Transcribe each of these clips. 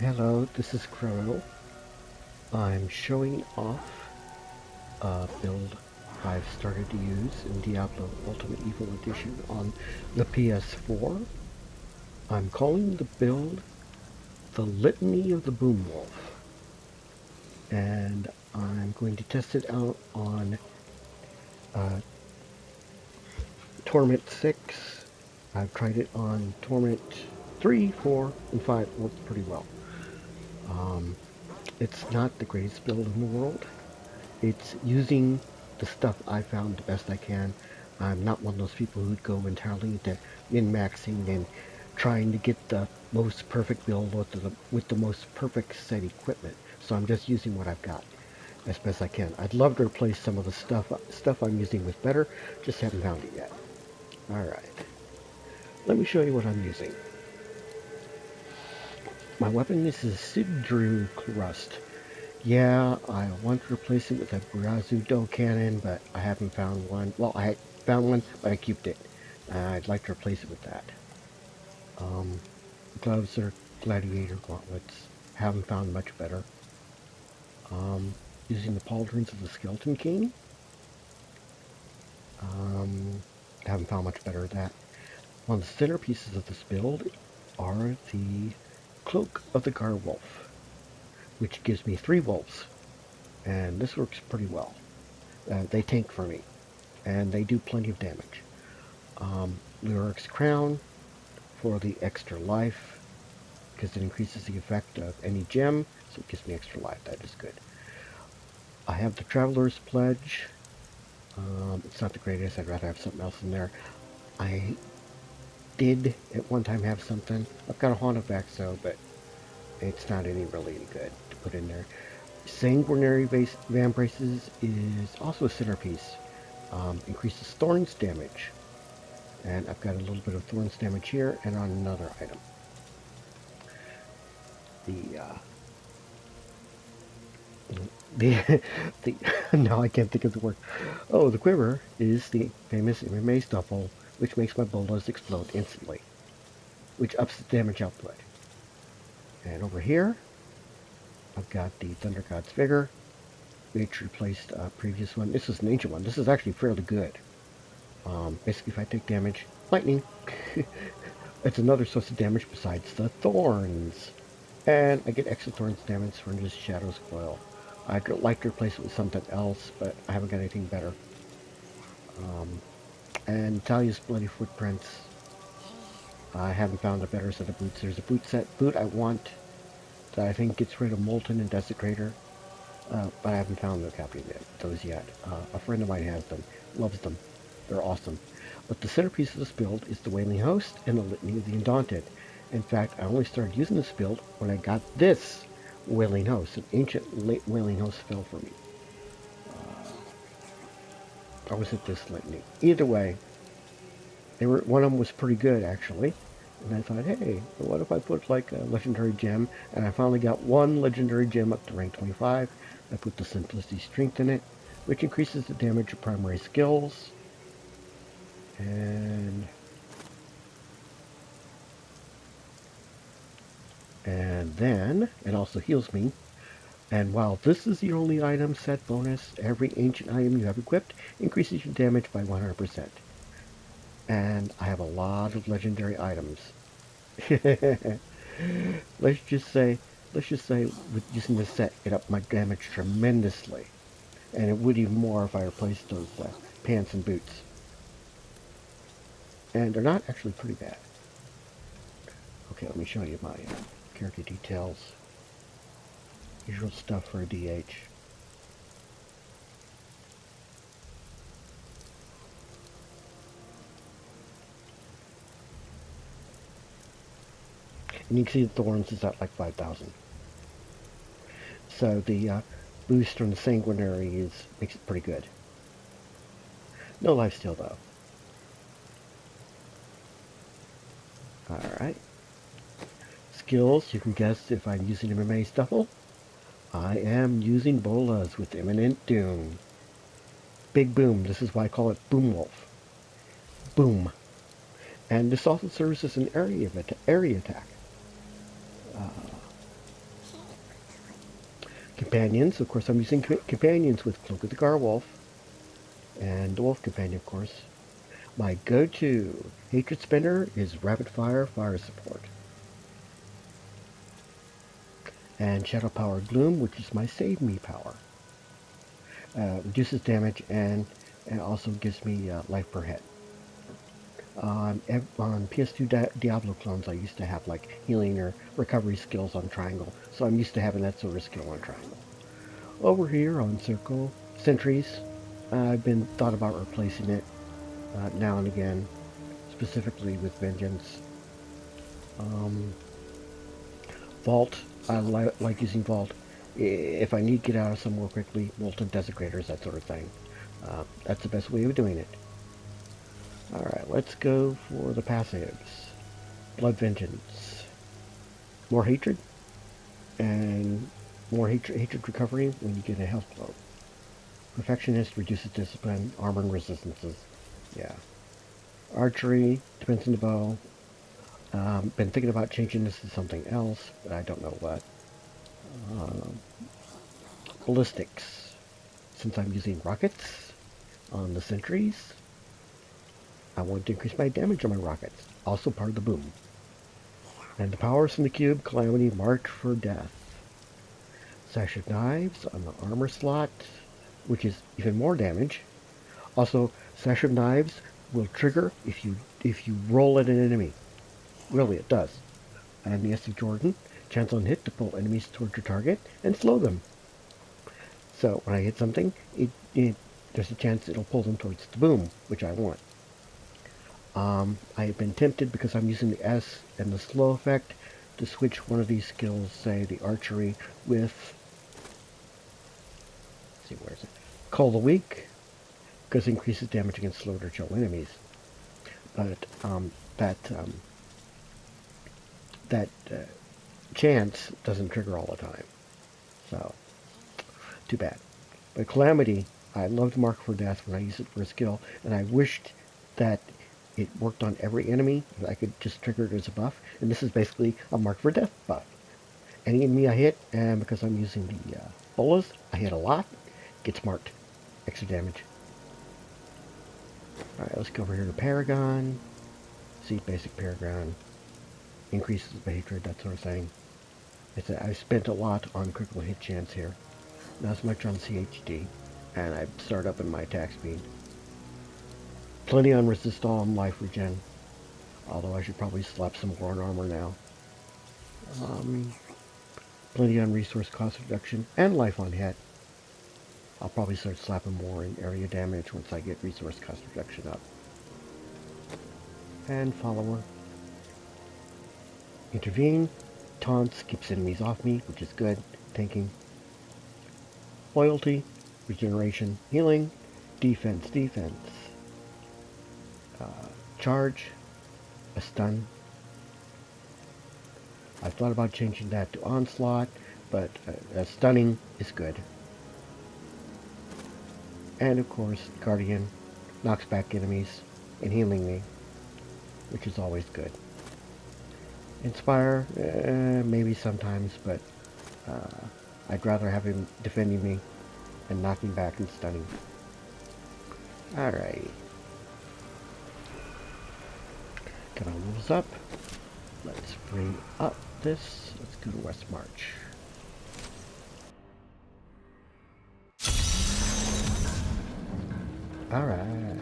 Hello, this is Chrono. I'm showing off a build I've started to use in Diablo Ultimate Evil Edition on the PS4. I'm calling the build the Litany of the BOOMwolf, and I'm going to test it out on uh, Torment 6. I've tried it on Torment 3, 4, and 5. It works pretty well. It's not the greatest build in the world. It's using the stuff I found the best I can. I'm not one of those people who'd go entirely into min-maxing and trying to get the most perfect build with the most perfect set equipment. So I'm just using what I've got as best I can. I'd love to replace some of the stuff I'm using with better, just haven't found it yet. Alright, let me show you what I'm using. My weapon is a Sidru Crust. Yeah, I want to replace it with a Brazudo cannon, but I haven't found one. Well, I found one, but I cubed it. I'd like to replace it with that. Gloves are gladiator gauntlets. Haven't found much better. Using the pauldrons of the Skeleton King. Haven't found much better at that. One of the centerpieces of this build are the Cloak of the Garwulf, which gives me 3 wolves. And this works pretty well. They tank for me, and they do plenty of damage. Lyric's Crown for the extra life, because it increases the effect of any gem, so it gives me extra life. That is good. I have the Traveler's Pledge. It's not the greatest. I'd rather have something else in there. I did at one time have something. I've got a Haunt of Vaxo, but it's not really any good to put in there. Sanguinary Vambraces is also a centerpiece. Increases Thorns damage. And I've got a little bit of Thorns damage here and on another item. The now I can't think of the word. Oh, the quiver is the famous Emimei Duffel, which makes my bolas explode instantly, which ups the damage output. And over here, I've got the Thunder God's Vigor, which replaced a previous one. This is an ancient one. This is actually fairly good. Basically, if I take damage, lightning. It's another source of damage besides the thorns. And I get extra thorns damage from just Shadow's Coil. I'd like to replace it with something else, but I haven't got anything better. And Talia's Bloody Footprints. I haven't found a better set of boots. There's a boot I want that I think gets rid of Molten and Desecrator, but I haven't found a copy of those yet. A friend of mine has them, loves them. They're awesome. But the centerpiece of this build is the Wailing Host and the Litany of the Undaunted. In fact, I only started using this build when I got this Wailing Host. An ancient late Wailing Host fell for me. Or was it this Litany? Either way, one of them was pretty good, actually. And I thought, hey, what if I put like a legendary gem? And I finally got one legendary gem up to rank 25. I put the Simplicity Strength in it, which increases the damage of primary skills. And then it also heals me. And while this is the only item set bonus, every ancient item you have equipped increases your damage by 100%. And I have a lot of legendary items. let's just say with using this set, it upped my damage tremendously. And it would even more if I replaced those pants and boots. And they're not actually pretty bad. Okay, let me show you my character details. Usual stuff for a DH. And you can see the thorns is at like 5,000. So the boost from the sanguinary makes it pretty good. No lifesteal though. Alright. Skills, you can guess if I'm using Emimei Duffel. I am using bolas with Imminent Doom. Big Boom, this is why I call it BOOMwolf. Boom. And this also serves as an area attack. Companions, of course I'm using companions with Cloak of the Garwulf, and the Wolf Companion, of course. My go-to hatred spinner is Rapid Fire Fire Support. And Shadow Power Gloom, which is my Save Me power. Reduces damage and also gives me life per hit. On PS2 Diablo clones, I used to have like healing or recovery skills on Triangle, so I'm used to having that sort of skill on Triangle. Over here on Circle, Sentries, I've been thought about replacing it now and again, specifically with Vengeance. Vault, I like using Vault. If I need to get out of somewhere quickly, Molten Desecrators, that sort of thing. That's the best way of doing it. Alright, let's go for the passives. Blood Vengeance. More hatred, and more hatred recovery when you get a health blow. Perfectionist reduces discipline, armor, and resistances. Yeah. Archery, depends on the bow. Been thinking about changing this to something else, but I don't know what. Ballistics. Since I'm using rockets on the sentries, I want to increase my damage on my rockets. Also part of the boom. And the powers from the cube, Calamity, March for Death. Sash of Knives on the armor slot, which is even more damage. Also, Sash of Knives will trigger if you roll at an enemy. Really, it does. And the S of Jordan, chance on hit to pull enemies towards your target and slow them. So when I hit something, there's a chance it'll pull them towards the boom, which I want. I've been tempted, because I'm using the S and the slow effect, to switch one of these skills, say the archery, with, let's see, where is it? Call the Weak, because it increases damage against slowed or chill enemies. But that chance doesn't trigger all the time. So, too bad. But Calamity, I loved Mark for Death when I used it for a skill, and I wished that it worked on every enemy. I could just trigger it as a buff, and this is basically a Mark for Death buff. Any enemy I hit, and because I'm using the Bolas, I hit a lot, gets marked. Extra damage. Alright, let's go over here to Paragon. See, basic Paragon. Increases the hatred, that sort of thing. I spent a lot on critical hit chance here. Not as much on CHD. And I start up in my attack speed. Plenty on resist all and life regen. Although I should probably slap some more on armor now. Plenty on resource cost reduction and life on hit. I'll probably start slapping more in area damage once I get resource cost reduction up. And follower. Intervene. Taunts keeps enemies off me, which is good. Tanking. Loyalty. Regeneration. Healing. Defense. Charge. A stun. I thought about changing that to onslaught, but stunning is good. And of course, Guardian knocks back enemies and healing me, which is always good. Inspire, maybe sometimes, but I'd rather have him defending me and knocking back and stunning. Alright. Got our rules up. Let's bring up this. Let's go to West March. Alright.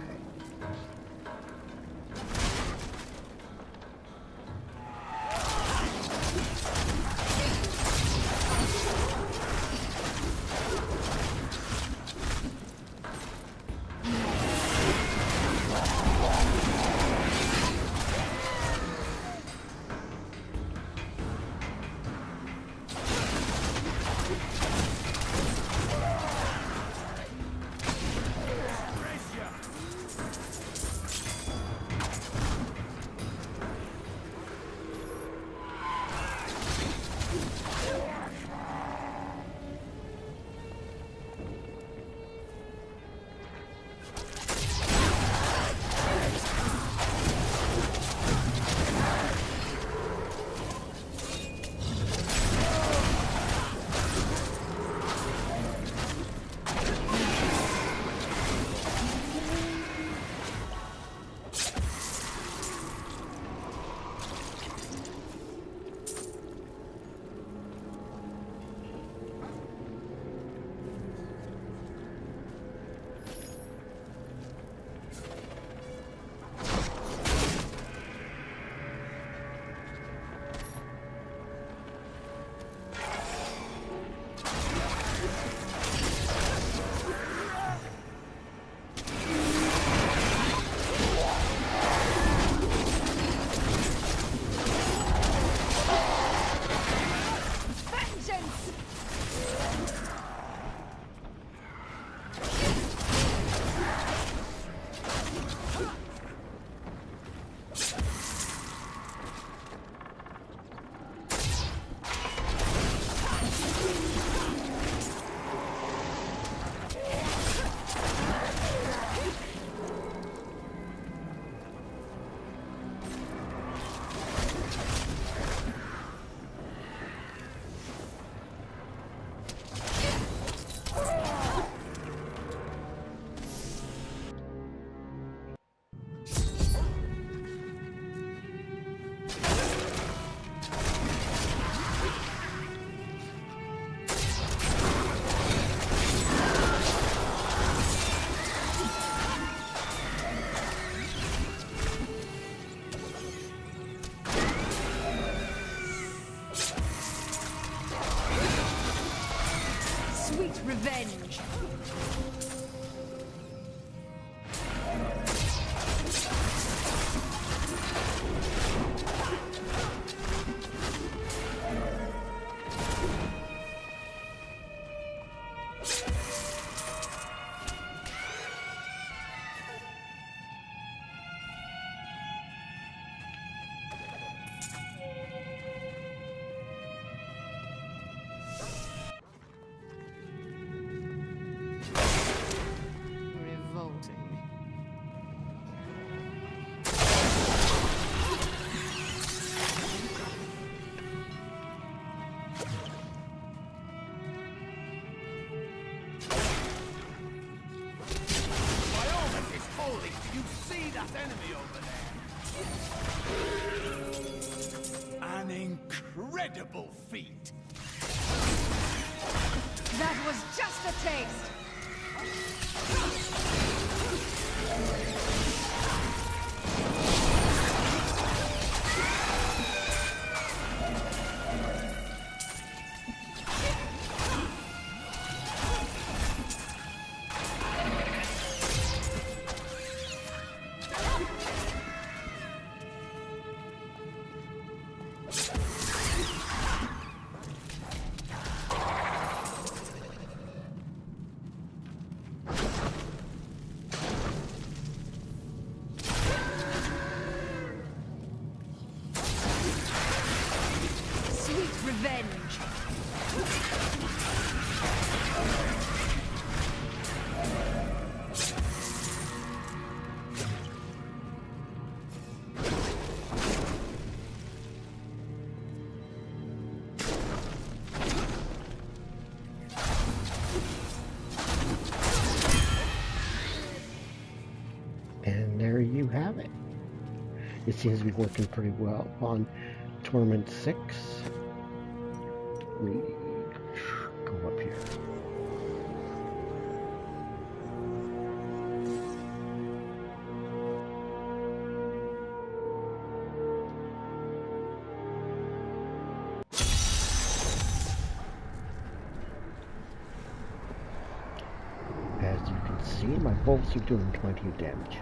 incredible feat. That was just a taste. Revenge. And there you have it. It seems to be working pretty well on Torment VI. We go up here. As you can see, my bolts are doing 20 damage.